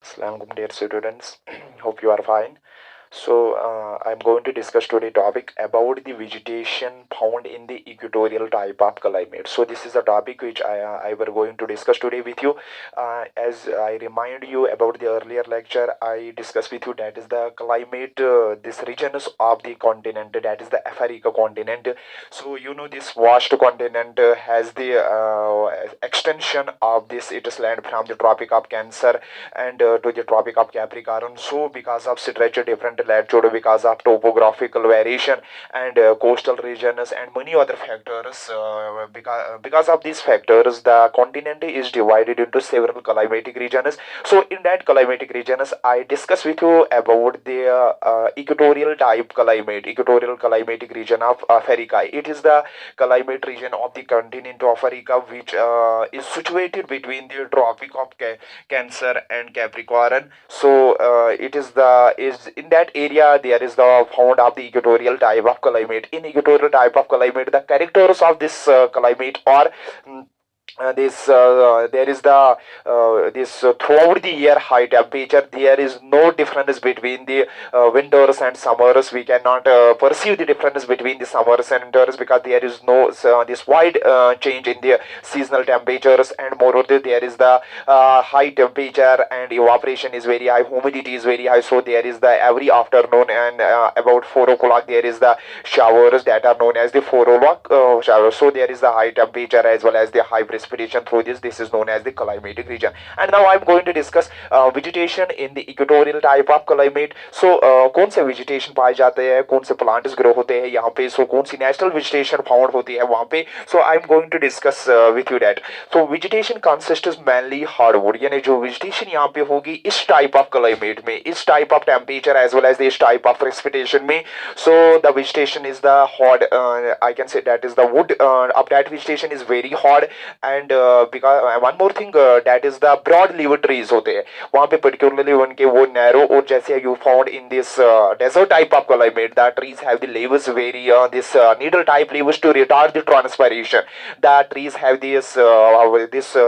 Assalamualaikum dear students. Hope you are fine. I'm going to discuss today topic about the vegetation found in the equatorial type of climate. So this is a topic which I were going to discuss today with you. As I remind you about the earlier lecture, I discussed with you that is the climate, this regions of the continent, that is the Africa continent. So you know this vast continent has the extension of this its land from the Tropic of Cancer and to the Tropic of Capricorn. So because of stretch different latitude, because of topographical variation and coastal regions and many other factors, because of these factors, the continent is divided into several climatic regions. So in that climatic regions, I discuss with you about the equatorial type climate, equatorial climatic region of Africa. It is the climate region of the continent of Africa, which is situated between the Tropic of Cancer and Capricorn. So it is in that area there is the found of the equatorial type of climate. In equatorial type of climate, the characters of this climate are this there is the this throughout the year high temperature. There is no difference between the winters and summers. We cannot perceive the difference between the summers and winters because there is no this wide change in the seasonal temperatures, and moreover there is the high temperature and evaporation is very high, humidity is very high. So there is the every afternoon and about 4 o'clock there is the showers that are known as the 4 o'clock showers. So there is the high temperature as well as the high precipitation through this is known as the climatic region. And now I'm going to discuss vegetation in the equatorial type of climate. So कौन से vegetation पाए जाते हैं, कौन से plants grow होते हैं यहाँ पे, so कौन सी natural vegetation found होती है वहाँ पे. So I'm going to discuss with you that. So vegetation consists mainly hardwood, यानी जो vegetation यहाँ पे होगी इस type of climate में, इस type of temperature as well as this type of precipitation में. So the vegetation is the hard, I can say that is the wood of that vegetation is very hard. And because one more thing, that is the broad leaf trees होते हैं वहाँ पे particularly उनके वो narrow, और जैसे you found in this desert type of climate, the trees have the leaves very this needle type leaves to retard the transpiration. The trees have this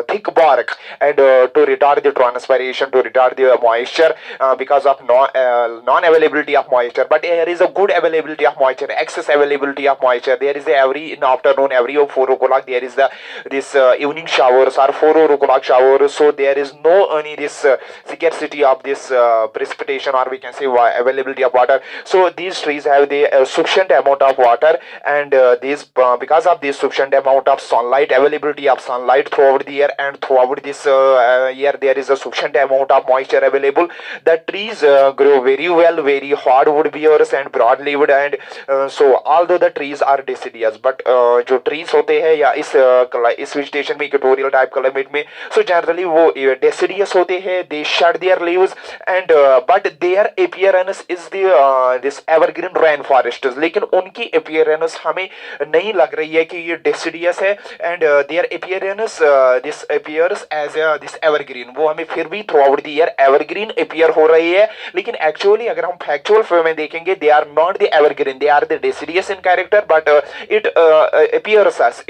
thick bark and to retard the transpiration, to retard the moisture because of non availability of moisture. But there is a good availability of moisture, excess availability of moisture. There is every in afternoon, every 4 o'clock there is the this evening showers or 4 o'clock showers. So there is no any this scarcity of this precipitation, or we can say availability of water. So these trees have the sufficient amount of water, and these because of this sufficient amount of sunlight, availability of sunlight throughout the year, and throughout this year there is a sufficient amount of moisture available. The trees grow very well, very hardwood bears and broad leaved. And so although the trees are deciduous, but जो trees होते हैं या इस vegetation में equatorial type climate में, so generally वो deciduous होते हैं, they shed their leaves, and but their appearance is the this evergreen rainforests. लेकिन उनकी appearance हमें नहीं लग रही है कि ये deciduous है, and their appearance this appears as this evergreen. वो हमें फिर भी throughout the year evergreen appear हो रही है, लेकिन actually अगर हम factual form में देखेंगे, they are not the evergreen, they are the deciduous in character, but it appears as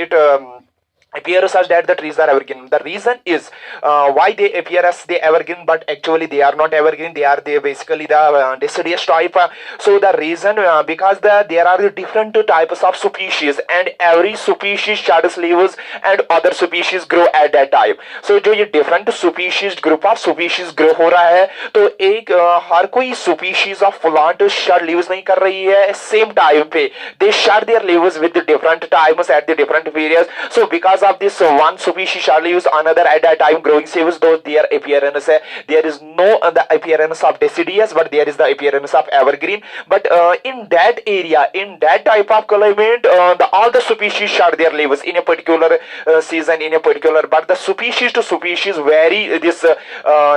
appears as that the trees are evergreen. The reason is why they appear as the evergreen, but actually they are not evergreen. They basically the deciduous type. So the reason because there are the different types of species, and every species sheds leaves and other species grow at that time. So जो ये different species group of species grow हो रहा है, तो एक हर कोई species of plant shed leaves नहीं कर रही है same time पे. They shed their leaves with the different times at the different periods. So because of this one species shall use another at that time growing seeds, though their appearance there is no the appearance of deciduous, but there is the appearance of evergreen. But in that area, in that type of climate, all the species shed their leaves in a particular season, in a particular, but the species to species vary this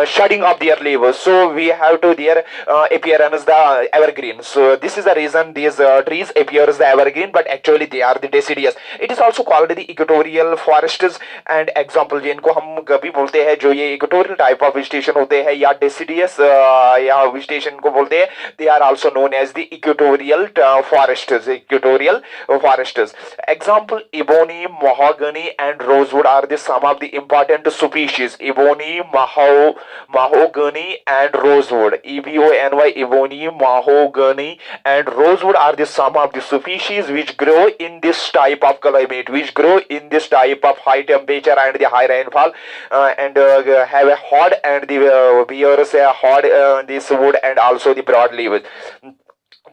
shedding of their leaves. So we have to their appearance the evergreen. So this is the reason these trees appears the evergreen, but actually they are the deciduous. It is also called the equatorial equatorial forests and example, जिनको हम कभी बोलते हैं जो ये equatorial type of vegetation होते हैं या डेसिडियस या वेजिटेशन को बोलते हैं, they are also known as the equatorial forests, equatorial forests. Example, ebony, mahogany and rosewood are the some of the important species. Ebony, mahogany and rosewood. EBONY, ebony, mahogany and rosewood are the some of the species which grow in this type of climate, which grow in this type of high temperature and the high rainfall, and have a hard and the bears a hard this wood and also the broad leaves.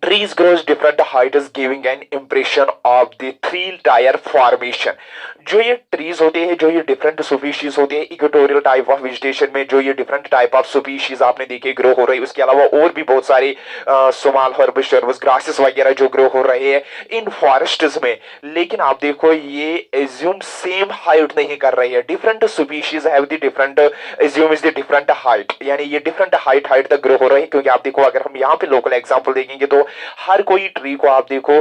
Trees grows different heights giving an impression of the three tier formation. जो ये trees होते हैं, जो ये different species होते हैं equatorial type of vegetation में, जो ये डिफरेंट टाइप ऑफ स्पीशीज आपने देखे ग्रो हो रही है, उसके अलावा और भी बहुत सारे स्मॉल हर्ब्स, शर्ब्स, ग्रासेस वगैरह जो ग्रो हो रहे हैं इन फॉरेस्ट्स में. लेकिन आप देखो ये एज्यूम सेम हाइट नहीं कर रही है. Different species have the different assume is the different height, यानी ये डिफरेंट हाइट तक ग्रो हो रही है. क्योंकि आप देखो अगर हम यहाँ पे लोकल एग्जाम्पल देखेंगे तो हर कोई ट्री को आप देखो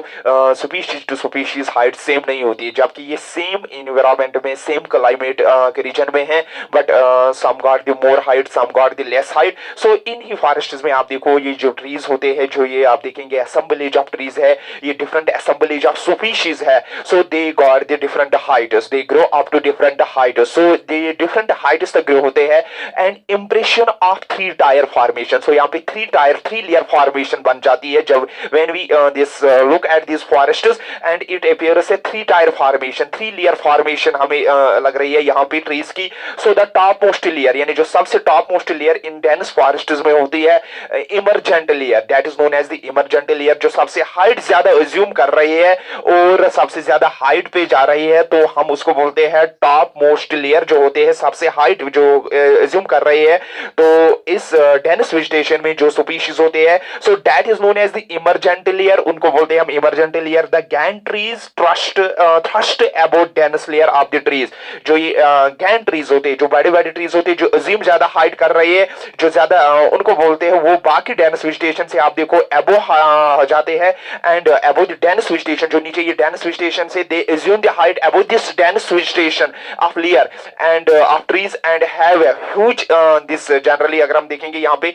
species to species height same नहीं होती है, जबकि ये सेम इन्वायरमेंट में, सेम क्लाइमेट के रीजन में है, but some got the more height, some got the less height. So इन ही फॉरेस्ट्स में आप देखो ये जो ट्रीज होते हैं, जो ये आप देखेंगे असेंबलेज ऑफ ट्रीज है, ये डिफरेंट असेंबलेज ऑफ स्पीशीज है. So they got the different heights, they grow up to different heights. So they different heights तक ग्रो होते हैं and impression of three tier formation. So यहाँ पे three layer formation बन जाती है जब when we look at these forests and it appears a three tier formation, three layer formation हमें लग रही है यहाँ पे trees की. so the top most layer, यानी जो सबसे top most layer in dense forests में होती है emergent layer, that is known as the emergent layer, जो सबसे हाइट ज्यादा assume कर रही है और सबसे ज्यादा हाइट पे जा रही है, तो हम उसको बोलते हैं टॉप मोस्ट लेयर. जो होते हैं सबसे हाइट जो assume कर रही है, तो इस dense vegetation में जो स्पीशीज होते हैं, so that is known as the emergent layer, उनको बोलते हैं हम emergent layer. the gant trees thrust about dense layer of the trees. जो ये gant trees होते हैं, जो बड़े बड़े ट्रीज होते हैं, जो assume ज्यादा हाइट कर रही है, जो ज्यादा उनको बोलते हैं, वो बाकी dense vegetation से आप देखो above जाते हैं and above the dense vegetation, जो नीचे ये dense vegetation से they assume the height above this dense vegetation of layer and of trees and have a huge this generally अगर हम देखेंगे यहाँ पे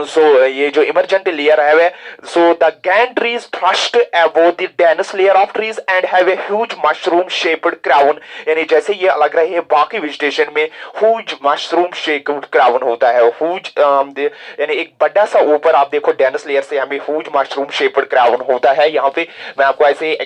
so ये जो emergent layer है, so the gant trees thrust above the dense layer of trees and have a huge mushroom shaped crown. यानी जैसे ये अलग रहे हैं बाकी vegetation में huge mushroom shaped crown होता है. huge यानी एक बड़ा सा ऊपर आप देखो dense layer से हमें huge mushroom shaped crown होता है. यहाँ पे मैं आपको ऐसे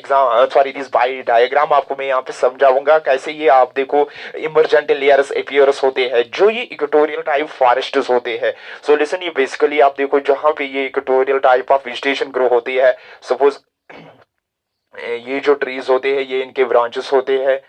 दिस बाय डायग्राम आपको मैं यहाँ पे समझाऊंगा कैसे ये आप देखो emergent layers appears होते हैं जो ये इक्वेटोरियल टाइप फॉरेस्ट्स होते हैं. so listen, ये बेसिकली आप देखो जहां पे ये equatorial type of vegetation grow होती है, सपोज ये जो ट्रीज होते हैं ये इनके ब्रांचेस होते हैं,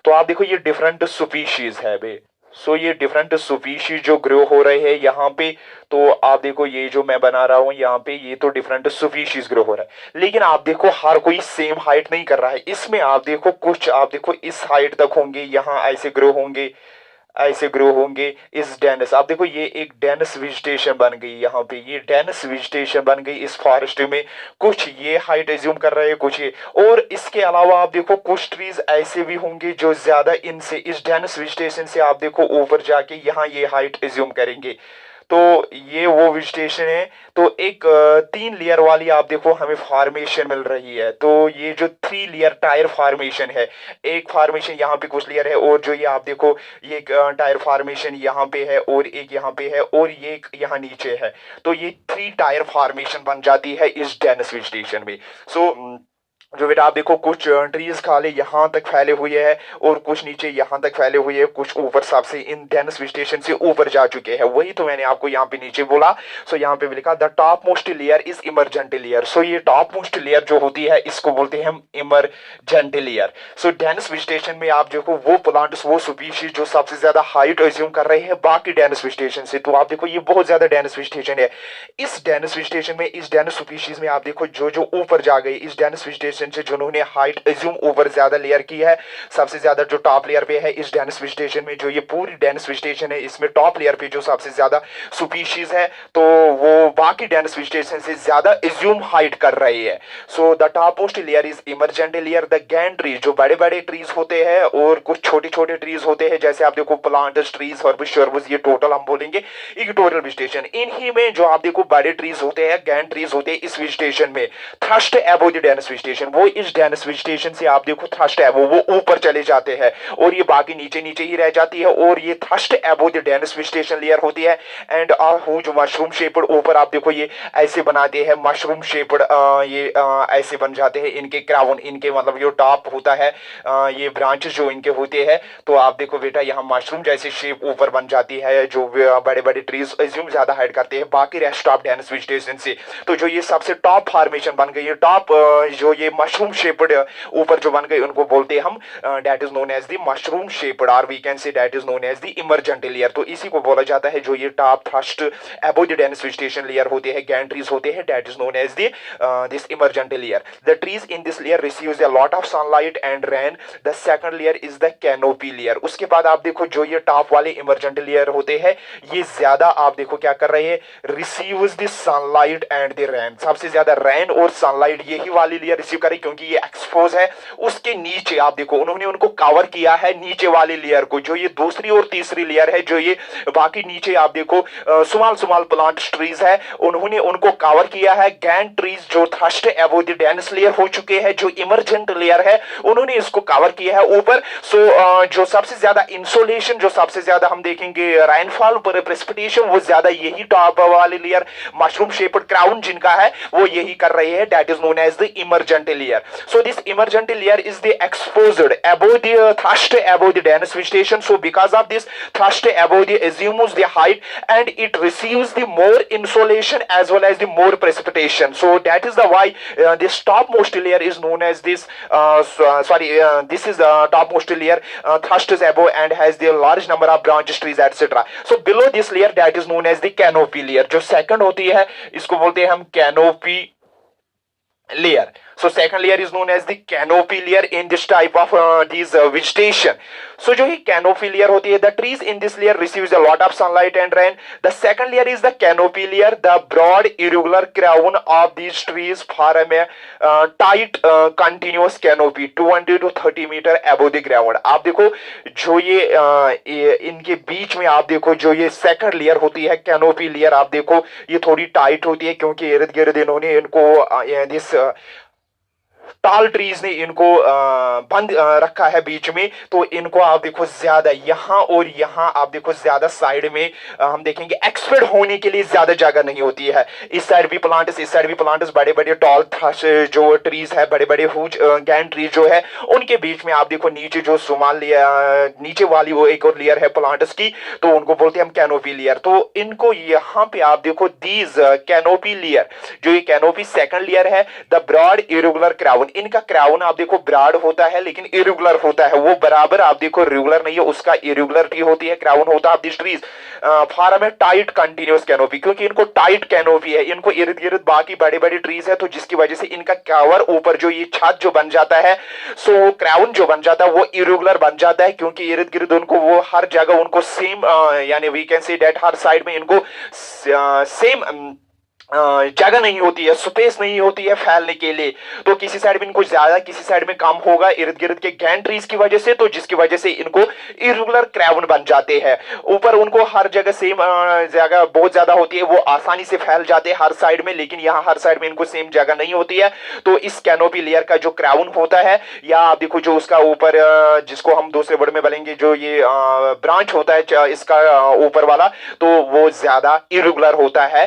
तो आप देखो ये डिफरेंट स्पीशीज है बे. सो ये डिफरेंट स्पीशीज जो ग्रो हो रहे हैं यहाँ पे, तो आप देखो ये जो मैं बना रहा हूँ यहाँ पे, ये तो डिफरेंट स्पीशीज ग्रो हो रहा है. लेकिन आप देखो हर कोई सेम हाइट नहीं कर रहा है. इसमें आप देखो कुछ आप देखो इस हाइट तक होंगे, यहाँ ऐसे ग्रो होंगे, ऐसे ग्रो होंगे इस डेंस. आप देखो ये एक डेंस वेजिटेशन बन गई, यहाँ पे ये डेंस वेजिटेशन बन गई इस फॉरेस्ट में. कुछ ये हाइट एज्यूम कर रहे हैं, कुछ ये, और इसके अलावा आप देखो कुछ ट्रीज ऐसे भी होंगे जो ज्यादा इनसे इस डेंस वेजिटेशन से आप देखो ऊपर जाके यहाँ ये हाइट एज्यूम करेंगे. तो ये वो वेजिटेशन है. तो एक 3 लेयर वाली आप देखो हमें फॉर्मेशन मिल रही है. तो ये जो 3 लेयर टायर फॉर्मेशन है, एक फॉर्मेशन यहाँ पे कुछ लेयर है, और जो ये आप देखो ये टायर फॉर्मेशन यहाँ पे है, और एक यहाँ पे है, और ये एक यहाँ नीचे है. तो ये 3 टायर फॉर्मेशन बन जाती है इस डेंस वेजिटेशन में. सो जो बेटा आप देखो कुछ ट्रीज खाली यहाँ तक फैले हुए हैं और कुछ नीचे यहाँ तक फैले हुए हैं, कुछ ऊपर सबसे इन डेंस वेजिटेशन से ऊपर जा चुके हैं. वही तो मैंने आपको यहाँ पे नीचे बोला. सो यहाँ पे भी लिखा the top most layer is emergent layer. So ये टॉप मोस्ट लेयर जो होती है इसको बोलते हैं हम इमरजेंट लेयर. सो डेंस वेजिटेशन में आप देखो वो प्लांट्स, वो स्पीशीज जो सबसे ज्यादा हाइट एज्यूम कर रहे हैं बाकी डेंस वेजिटेशन से. तो आप देखो ये बहुत ज्यादा डेंस वेजिटेशन है. इस डेंस वेजिटेशन में, इस डेंस स्पीशीज में आप देखो जो जो ऊपर जा गए इस डेंस वेजिटेशन वेजिटेशन से जिन्होंने हाइट एज्यूम ओवर ज्यादा लेयर की है, सबसे ज्यादा जो टॉप लेयर पे है इस डेंस वेजिटेशन में, जो ये पूरी डेंस वेजिटेशन है इसमें टॉप लेयर पे जो सबसे ज्यादा सुपीशीज है तो वो बाकी डेंस वेजिटेशन से ज्यादा एज्यूम हाइट कर रही है। So the top most layer is emergent layer. The गैन ट्रीज, जो बड़े बड़े ट्रीज होते हैं और कुछ छोटे छोटे ट्रीज होते हैं, जैसे आप देखो प्लांटस ट्रीज, हर्बस शर्बस, ये टोटल हम बोलेंगे इक्वेटोरियल वेजिटेशन। इन्हीं में जो आप देखो बड़े ट्रीज होते हैं, गैन ट्रीज होते हैं इस वेजिटेशन में, thrust above the dense vegetation, वो इस डेंस वेजिटेशन से आप देखो थ्रस्ट अबव, वो ऊपर चले जाते हैं और ये बाकी नीचे नीचे ही रह जाती है, और ये thrust above the dense vegetation layer होती है। एंड जो मशरूम शेप्ड, ऊपर आप देखो ये ऐसे बनाते हैं मशरूम शेप्ड, ये ऐसे बन जाते हैं इनके क्राउन, इनके मतलब जो टॉप होता है, ये ब्रांचेस जो इनके होते हैं, तो आप देखो बेटा यहाँ मशरूम जैसे शेप ऊपर बन जाती है, जो बड़े बड़े ट्रीज एज्यूम ज्यादा हाइड करते हैं बाकी रेस्ट ऑफ डेंस वेजिटेशन से। तो जो ये सबसे टॉप फॉर्मेशन बन गई है, टॉप जो ये मशरूम शेप्ड ऊपर जो बन गई, उनको बोलते हैं हम that is known as the mushroom shaped, और we can say that is known as the emergent layer. तो इसी को बोला जाता है जो ये top thrust above the dense vegetation layer होते हैं, गैन ट्रीज होते हैं, that is known as the this emergent layer. The trees in this layer receives a lot of sunlight and rain. The second layer is the canopy layer. उसके बाद आप देखो जो ये टॉप वाले इमरजेंट लेयर होते हैं, ये ज्यादा आप देखो क्या कर रहे हैं, receives the sunlight and the rain. सबसे ज्यादा रेन और सनलाइट यही वाली लेयर रिसीव करे, क्योंकि ये एक्सपोज है। उसके नीचे आप देखो उन्होंने उनको कवर किया है नीचे वाली लेयर को, जो ये दूसरी और तीसरी लेयर है, जो ये बाकी नीचे आप देखो स्मॉल स्मॉल प्लांट ट्रीज है, उन्होंने उनको कवर किया है। गैन ट्रीज जो thrust above the dense layer हो चुके हैं, जो इमरजेंट लेयर है, उन्होंने इसको कवर किया है ऊपर। सो जो सबसे ज्यादा इंसोलेशन, जो सबसे ज्यादा हम देखेंगे रेनफॉल पर प्रेसिपिटेशन, वो ज्यादा यही टॉप वाली लेयर मशरूम शेप्ड क्राउन जिनका है, वो यही कर रहे हैं, that is known as the emergent layer. So this emergent layer is the exposed above the thrust above the dense vegetation. So because of this thrust above the assumes the height and it receives the more insolation as well as the more precipitation. So that is the why this topmost layer is known as this this is the topmost layer thrusts above and has the large number of branches, trees, etc. So below this layer that is known as the canopy layer. जो second होती है इसको बोलते हैं हम canopy layer. So second layer is known as the canopy layer in this type of these vegetation. So जो ही canopy layer होती है, the trees in this layer receives a lot of sunlight and rain. The second layer is the canopy layer. The broad irregular crown of these trees form a tight continuous canopy 20 to 30 meter above the ground. आप देखो जो ये इनके बीच में आप देखो जो ये second layer होती है canopy layer, आप देखो ये थोड़ी tight होती है, क्योंकि इर्द गिर्द इन्होंने इनको this टाल ट्रीज ने इनको बंद रखा है बीच में। तो इनको आप देखो ज्यादा यहाँ और यहाँ आप देखो ज्यादा साइड में हम देखेंगे एक्सपेंड होने के लिए ज्यादा जगह नहीं होती है। इस साइड भी प्लांट्स, इस साइड भी प्लांट्स, बड़े बड़े टॉल जो ट्रीज है, बड़े बड़े हुज गैन ट्रीज जो है, उनके बीच में आप देखो नीचे जो सुमाल नीचे वाली वो एक और लेयर है प्लांट्स की, तो उनको बोलते हैं हम कैनोपी लेयर। तो इनको यहाँ पे आप देखो दीज कैनोपी लेयर, जो ये कैनोपी सेकंड लेयर है, द ब्रॉड इरेगुलर क्राउन, इनका क्राउन आप देखो ब्रॉड होता है लेकिन इरेगुलर होता है, वो बराबर आप देखो रेगुलर नहीं है, उसका इरेगुलरिटी होती है, क्राउन होता है this trees form A tight continuous canopy. क्योंकि इनको टाइट कैनोपी है, इनको इर्द गिर्द बाकी बड़े बड़े ट्रीज है, तो जिसकी वजह से इनका कवर ऊपर जो ये छत जो बन जाता है, सो क्राउन जो बन जाता है वो इरेगुलर बन जाता है, क्योंकि इर्द गिर्द उनको वो हर जगह उनको सेम यानी वी कैन से दैट हर साइड में इनको सेम जगह नहीं होती है, स्पेस नहीं होती है फैलने के लिए। तो किसी साइड में इनको ज्यादा, किसी साइड में कम होगा इर्द गिर्द के गैन ट्रीज की वजह से, तो जिसकी वजह से इनको इरेगुलर क्राउन बन जाते हैं। ऊपर उनको हर जगह सेम जगह बहुत ज्यादा होती है, वो आसानी से फैल जाते हैं हर साइड में, लेकिन यहाँ हर साइड में इनको सेम जगह नहीं होती है। तो इस कैनोपी लेयर का जो क्राउन होता है, या आप देखो जो उसका ऊपर जिसको हम दूसरे वर्ड में बोलेंगे जो ये ब्रांच होता है इसका ऊपर वाला, तो वो ज्यादा इरेगुलर होता है।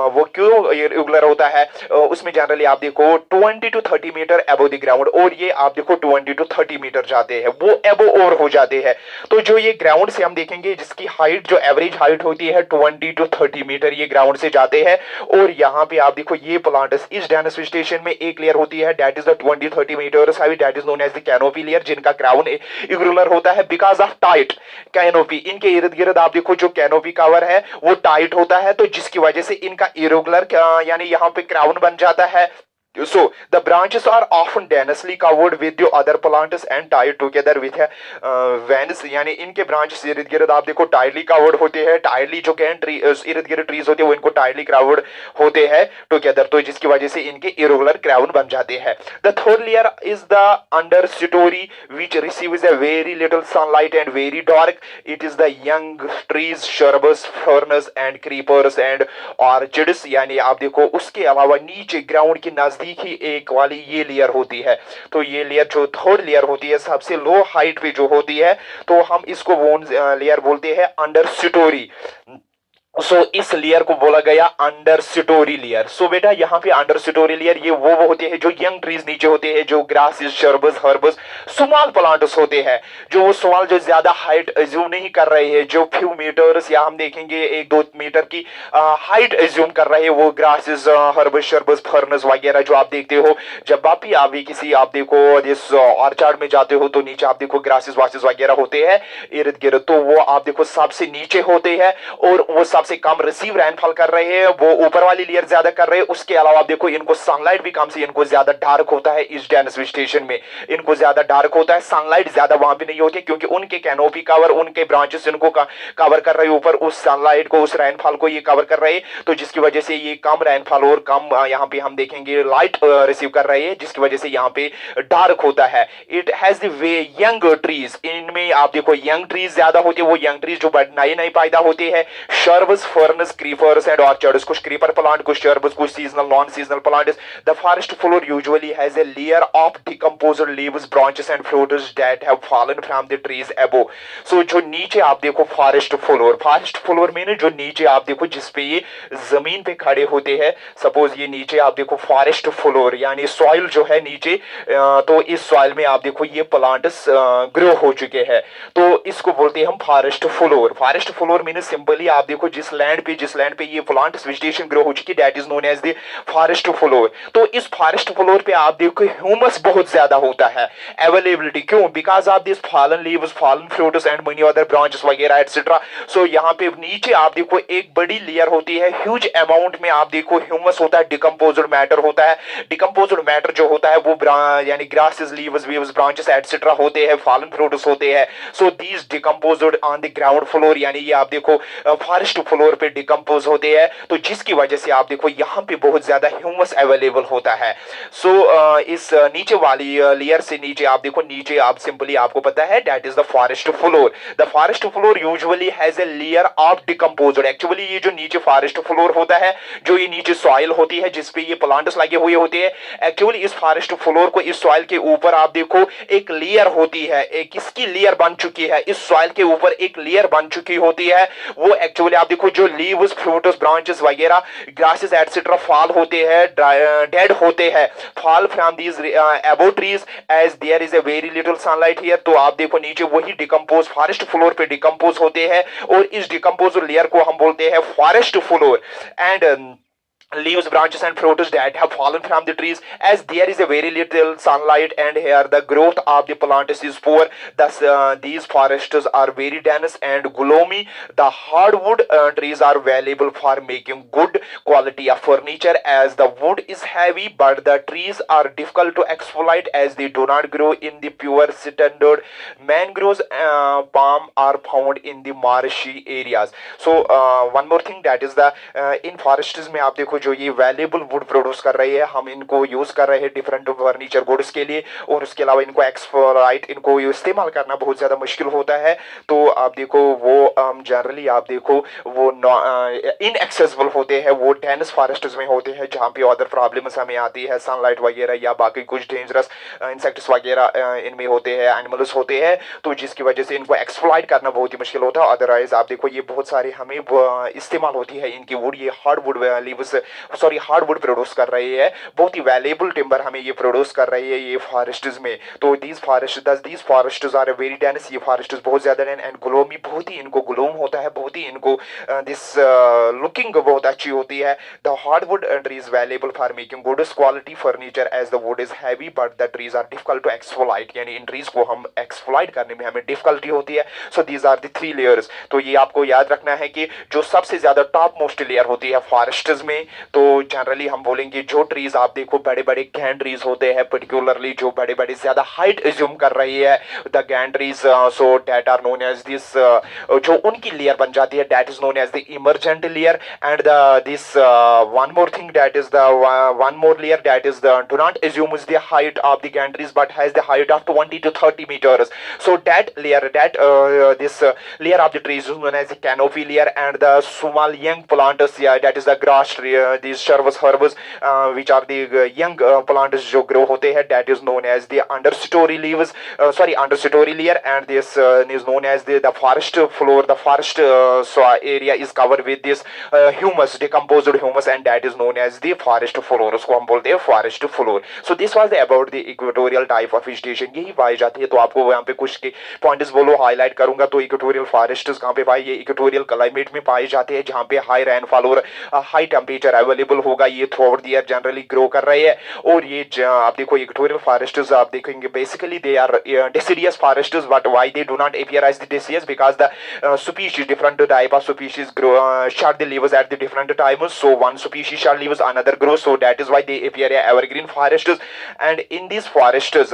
वो क्यों इरेगुलर होता है, उसमें जनरली आप देखो 20 to 30 metre above the ground, और ये आप देखो 20 to 30 मीटर जाते हैं, वो अबव और हो जाते हैं। तो जो ये ग्राउंड से हम देखेंगे जिसकी हाइट जो एवरेज हाइट होती है 20 to 30 मीटर, ये ग्राउंड से जाते हैं। और यहाँ पे आप देखो ये प्लांट्स इस डेंस वेजिटेशन में एक लेयर होती है, that is the 20-30 metres height, that is known as the canopy layer, जिनका क्राउन इरेगुलर होता है बिकॉज ऑफ टाइट कैनोपी। इनके इर्द गिर्द आप देखो जो कैनोपी कवर है वो टाइट होता है, तो जिसकी वजह से इनका इरेगुलर यानी यहाँ पे क्राउन बन जाता है। So the branches are often densely covered with the other plants and tied together with a veins, यानी इनके branches इर्द गिर्द आप देखो टाइडली कवर्ड होते हैं, टाइडली जो कैन ट्री इर्द गिर्द ट्रीज होते हैं वो इनको टाइडली क्राउड होते हैं टुगेदर, तो जिसकी वजह से इनके इरेगुलर क्राउन बन जाते हैं. The third layer is the under story which receives a very little sunlight and very dark. It is the young trees, shrubs, ferns and creepers and orchids. यानी आप देखो उसके अलावा नीचे ग्राउंड के नजदीक ही एक वाली ये लेयर होती है. तो ये लेयर जो थर्ड लेयर होती है सबसे लो हाइट पे जो होती है, तो हम इसको वो लेयर बोलते हैं अंडर स्टोरी. सो इस लेयर को बोला गया अंडर स्टोरी लेयर. सो बेटा यहाँ पे अंडर स्टोरी लेयर ये वो होते हैं जो यंग ट्रीज नीचे होते हैं, जो ग्रासेस, शर्बस, हर्बस, स्मॉल प्लांट्स होते हैं, जो वो स्मॉल जो ज्यादा हाइट एज्यूम नहीं कर रहे हैं, जो फ्यू मीटर्स या हम देखेंगे 1-2 मीटर की हाइट एज्यूम कर रहे हैं, वो ग्रासेस, हर्बस, शर्बस, फर्नस वगैरह जो आप देखते हो. जब आप भी किसी आप देखो जिस ऑर्चार्ड में जाते हो तो नीचे आप देखो ग्रासेस वासेस वगैरह होते हैं इर्द गिर्द, तो वो आप देखो सबसे नीचे होते हैं और वो सबसे कम रिसीव रेनफॉल कर रहे हैं, वो ऊपर वाली लेयर ज्यादा कर रहे हैं. उसके अलावा आप देखो इनको सनलाइट भी कम से इनको ज्यादा डार्क होता है. इस डेंस वेजिटेशन में इनको ज्यादा डार्क होता है, सनलाइट ज्यादा वहां भी नहीं होती क्योंकि उनके कैनोपी कवर, उनके ब्रांचेस इनको कवर कर रहे हैं ऊपर, उस सनलाइट को, उस रेनफॉल को ये कवर कर रहे हैं, तो जिसकी वजह से ये कम रेनफॉल और कम यहाँ पे हम देखेंगे लाइट रिसीव कर रहे हैं, जिसकी वजह से यहाँ पे डार्क होता है. It has the way young trees, इनमें आप देखो यंग ट्रीज ज्यादा होते हैं, वो यंग ट्रीज जो नए नए पैदा होते हैं. शर्बस, फर्नस, क्रीपर्स एंड ऑर्चर्ड्स, कुछ क्रीपर प्लांट, कुछ शर्बस, कुछ seasonal, non seasonal plants. The forest floor usually has a layer of decomposed leaves, branches and fruits that have fallen from the trees above. So जो नीचे आप देखो forest floor में जो नीचे आप देखो जिसपे ये जमीन पे खड़े होते हैं, सपोज ये नीचे आप देखो फॉरेस्ट फ्लोर यानी सॉइल जो है नीचे, तो इस सॉइल में आप देखो ये प्लांट्स ग्रो हो चुके हैं, तो इसको बोलते हैं हम forest floor. Forest floor mean simply आप देखो जिस लैंड पे ये प्लांट्स वेजिटेशन ग्रो हो चुकी, that is known as the forest floor. तो इस फॉरेस्ट फ्लोर पे आप देखो ह्यूमस बहुत ज्यादा होता है, अवेलेबिलिटी. क्यों? Because of this fallen leaves, fallen fruits and money other branches वगैरह एटसेट्रा. सो यहाँ पे नीचे आप देखो एक बड़ी लेयर होती है, ह्यूज अमाउंट में आप देखो ह्यूमस होता है, डिकम्पोज्ड मैटर होता है. डिकम्पोज्ड मैटर जो होता है वो यानी grasses, leaves, weaves, branches etcetera होते हैं, फॉलन फ्रूट्स होते हैं. So these decomposed on the ground floor, यानी ये आप देखो फॉरेस्ट फ्लोर पे डिकम्पोज होते हैं, तो जिसकी वजह से आप देखो यहाँ पे बहुत ज्यादा ह्यूमस अवेलेबल होता है. सो इस नीचे वाली लेयर से नीचे आप देखो, नीचे आप सिंपली आपको पता है that is the forest floor. The forest floor usually has a layer of decomposed. Actually ये जो नीचे फॉरेस्ट फ्लोर होता है, जो ये नीचे सॉइल होती है जिसपे ये प्लांट्स लगे हुए होते हैं, एक्चुअली इस फॉरेस्ट फ्लोर को इस सॉइल के ऊपर आप देखो एक लेयर होती है, एक किसकी लेयर बन चुकी है, इस सॉइल के ऊपर एक लेयर बन चुकी होती है. वो एक्चुअली आप देखो जो लीव्स, फ्रूट्स, ब्रांचेस वगैरह, ग्रासेस एटसेट्रा फॉल होते हैं, डेड होते हैं, fall from these above trees as there is a very little sunlight here. तो आप देखो नीचे वही डिकम्पोज फॉरेस्ट फ्लोर पे डिकम्पोज होते हैं और इस डिकम्पोज लेयर को हम बोलते हैं forest floor. And leaves, branches and fruits that have fallen from the trees as there is a very little sunlight and here the growth of the plants is poor. Thus these forests are very dense and gloomy. The hardwood trees are valuable for making good quality of furniture as the wood is heavy, but the trees are difficult to exploit as they do not grow in the pure standard. Mangroves, palm are found in the marshy areas. So one more thing, that is the in forests में आप देखो जो ये valuable would produce कर रही है, हम इनको यूज कर रहे हैं डिफरेंट फर्नीचर गुड्स के लिए, और उसके अलावा इनको एक्सप्लॉइट, इनको इस्तेमाल करना बहुत ज्यादा मुश्किल होता है. तो आप देखो वो जनरली आप देखो वो इनएक्सेसिबल होते हैं, वो डेंस फॉरेस्ट्स में होते हैं जहाँ पे अदर प्रॉब्लम्स हमें आती है, सनलाइट वगैरह या बाकी कुछ डेंजरस इंसेक्ट्स वगैरह इनमें होते हैं, एनिमल्स होते हैं, तो जिसकी वजह से इनको एक्सप्लॉइट करना बहुत ही मुश्किल होता है. अदरवाइज आप देखो ये बहुत सारे हमें इस्तेमाल होती है इनकी वुड, ये हार्डवुड लीव्स हार्डवुड प्रोड्यूस कर रही है, बहुत ही वैल्यूएबल टिम्बर हमें ये प्रोड्यूस कर रही है ये फॉरेस्ट्स में. तो these forests are very dense, ये फॉरेस्ट्स बहुत ज्यादा डेंस एंड ग्लोमी, बहुत ही इनको ग्लोम होता है, बहुत ही इनको दिस लुकिंग बहुत अच्छी होती है. The hardwood trees valuable for making good quality furniture as the wood is heavy but the trees are difficult to exploit, यानी इन ट्रीज को हम एक्सप्लॉइट करने में हमें डिफिकल्टी होती है. So these are the 3 layers. तो ये आपको याद रखना है कि जो सबसे ज्यादा टॉप मोस्ट लेयर होती है फॉरेस्ट्स में, तो जनरली हम बोलेंगे जो ट्रीज आप देखो बड़े बड़े गैंड ट्रीज होते हैं, पर्टिकुलरली जो बड़े बड़े ज्यादा हाइट एज्यूम कर रही है, the giant trees, so that are known as this, जो उनकी लेयर बन जाती है that is known as the emergent layer, and the this one more thing, that is the one more layer, that is the do not assume is the height of the gantries but has the height of 20 to 30 meters. So that layer, that this layer of the tree is known as the canopy layer, and the small young plants, yeah, that is the grass tree, these shrubs, herbs, which are the young plants जो grow होते हैं, that is known as the understory leaves, sorry, understory layer, and this is known as the forest floor. The forest so area is covered with this humus, decomposed humus, and that is known as the forest floor. उसको हम बोलते हैं forest floor. So this was the about the equatorial type of vegetation. यही पाई जाती है. तो आपको यहाँ पे कुछ के पॉइंट्स बोलो हाईलाइट करूंगा. तो इक्वेटोरियल फॉरेस्ट्स कहाँ पे पाई? ये इक्वेटोरियल क्लाइमेट में पाए जाते हैं जहाँ पे हाई रेनफॉल और हाई टेम्परेचर अवेलेबल होगा. ये through out the year generally grow कर रहे हैं. और ये आप देखो इक्वेटोरियल फॉरेस्ट्स आप देखेंगे basically they are deciduous forests, but why they do not appear as the deciduous? Because the species, different type of species grow, short the leaves at the different times. So one species short leaves, another grows. So that is why they appear as evergreen forests. And in these forests,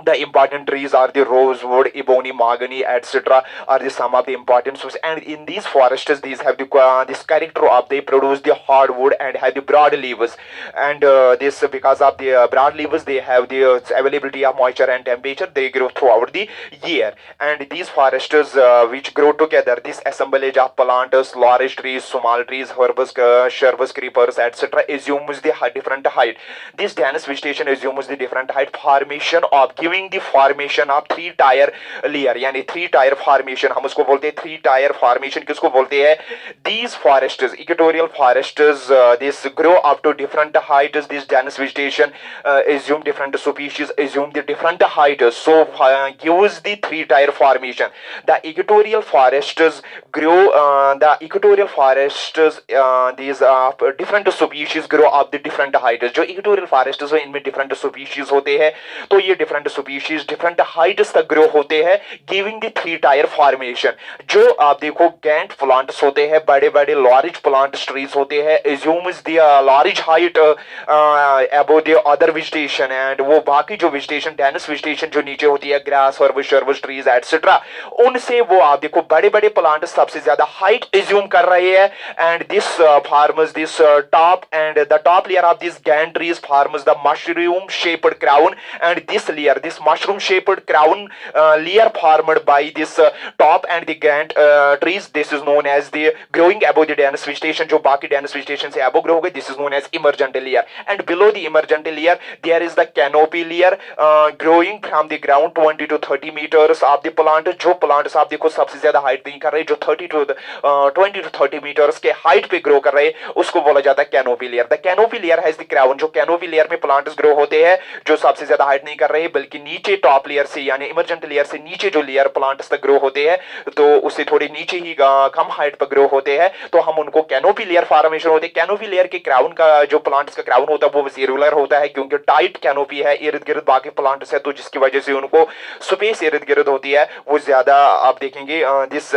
the important trees are the rosewood, ebony, mahogany, etc. are the some of the important sources. And in these forests, these have the this character of they produce the hardwood and have the broad leaves. And this because of the broad leaves, they have the availability of moisture and temperature. They grow throughout the year. And these forests which grow together, this assemblage of plants, large trees, small trees, herbs, shrubs, creepers, etc. assumes the different height. This dense vegetation assumes the different height formation of giving the formation of three tier layer, यानी three tier formation. हम उसको बोलते हैं three tier formation. किसको बोलते हैं? These forests, equatorial forests, this grow up to different heights. This dense vegetation assume different species, assume the different heights, so gives the three tier formation. The equatorial forests grow, the equatorial forests, these different species grow up the different heights. जो equatorial forests है इनमें different species होते हैं. तो ये different species different heights तक grow होते हैं, giving the three tier formation. जो आप देखो गैंट प्लांट्स होते हैं, बड़े बड़े लार्ज प्लांट ट्रीज होते हैं, assumes the large height above the other vegetation. and वो बाकी जो vegetation, dense vegetation जो नीचे होती है, grass, herbs, shrubs, trees, etc. उनसे वो आप देखो बड़े बड़े प्लांट सबसे ज्यादा हाइट assume कर रहे हैं. and this forms this top, and the top layer of this gant trees forms the mushroom shaped crown. and this layer, this mushroom shaped crown layer formed by this top and the gant trees, this is known as the growing above the dense vegetation. जो बाकी dense vegetation से above grow होगा, this is known as emergent layer. and below the emergent layer there is the canopy layer growing from the ground 20 to 30 meters of the plant. जो plants आप देखो सबसे ज्यादा height नहीं कर रहे, जो 20 to 30 meters के हाइट पे ग्रो कर रहे, उसको बोला जाता है canopy layer. The canopy layer has the crown. जो कैनोपी लेयर में प्लांट्स ग्रो होते हैं जो सबसे ज्यादा हाइट नहीं कर रहे, बल्कि नीचे टॉप लेयर से यानी इमर्जेंट लेयर से नीचे जो लेयर प्लांट्स तक ग्रो होते हैं, तो उससे थोड़े नीचे ही कम हाइट पर ग्रो होते हैं, तो हम उनको कैनोपी लेयर फॉर्मेशन होते हैं. कैनोपी लेयर के क्राउन का जो प्लांट्स का क्राउन होता है वो इरेगुलर होता है, क्योंकि टाइट कैनोपी है इर्द गिर्द बाकी प्लांट्स है, तो जिसकी वजह से उनको स्पेस इर्द गिर्द होती है, वो ज्यादा आप देखेंगे दिस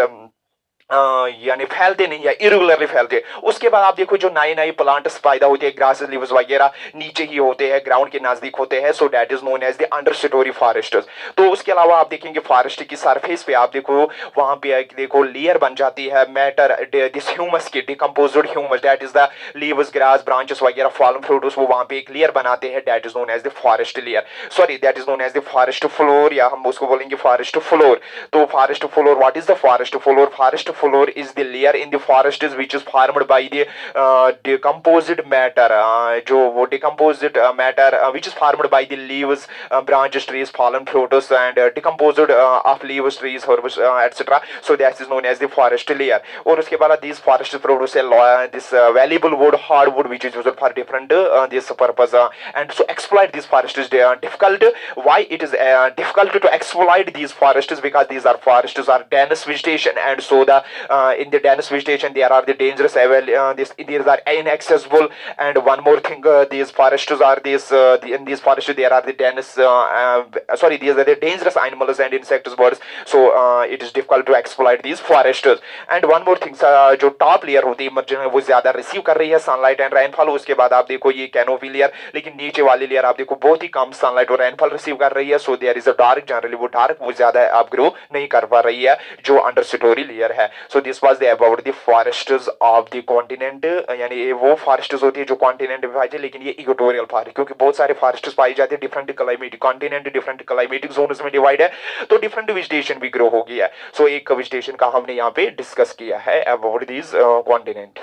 यानी फैलते नहीं है, इरेगुलरली फैलते. उसके बाद आप देखो जो नए नए प्लांट्स पैदा होते हैं, ग्रासेस, लीव्स वगैरह नीचे ही होते हैं, ग्राउंड के नजदीक होते हैं. So that is known as the understorey forests. तो उसके अलावा आप देखेंगे फॉरेस्ट की सरफेस पे आप देखो वहां पे देखो लेयर बन जाती है मैटर, दिस ह्यूमस की decomposed humus, that is the leaves, grass, branches वगैरह, फॉलन फ्रूट्स, वो वहां पे एक लेयर बनाते हैं, that is known as the forest layer. Sorry, that is known as the forest floor, या हम उसको बोलेंगे फॉरेस्ट फ्लोर. तो forest floor, what is the forest floor? Forest floor is the layer in the forest which is formed by the decomposed matter, जो वो decomposed matter which is formed by the leaves, branches, trees, fallen fruits, and decomposed of leaves, trees, herbs, etc. so that is known as the forest layer. और उसके बाद these forest produce this valuable wood, hardwood, which is used for different this purpose, and so exploit these forests is difficult. Why it is difficult to exploit these forests? Because these are forests are dense vegetation, and so the in the dense vegetation there are the dangerous these are inaccessible. And one more thing, these forests are in these forests there are the dense sorry, these are the dangerous animals and insects, birds. So it is difficult to exploit these forests. And one more things, जो top layer होती है मर्जन वो ज्यादा receive कर रही है sunlight and rainfall. उसके बाद आप देखो ये कैनोपी लेयर, लेकिन नीचे वाली लेयर आप देखो बहुत ही कम सनलाइट और रेनफॉल रिसीव कर रही है। So there is a dark, generally वो डार्क वो ज्यादा आप ग्रो नहीं कर पा रही है जो अंडर स्टोरी लेयर है। So this was the about the forests of the continent, यानी वो फॉरेस्ट्स होती है जो कॉन्टिनेंट में पाई जाती है, लेकिन ये इक्वेटोरियल फॉरेस्ट, क्योंकि बहुत सारे फॉरेस्ट्स पाई जाती है different climatic continent, different climatic zones में डिवाइड है, तो डिफरेंट वेजिटेशन भी ग्रो हो गया है। सो एक वेजिटेशन का हमने यहाँ पे डिस्कस किया है अबाउट दिस कॉन्टिनेंट।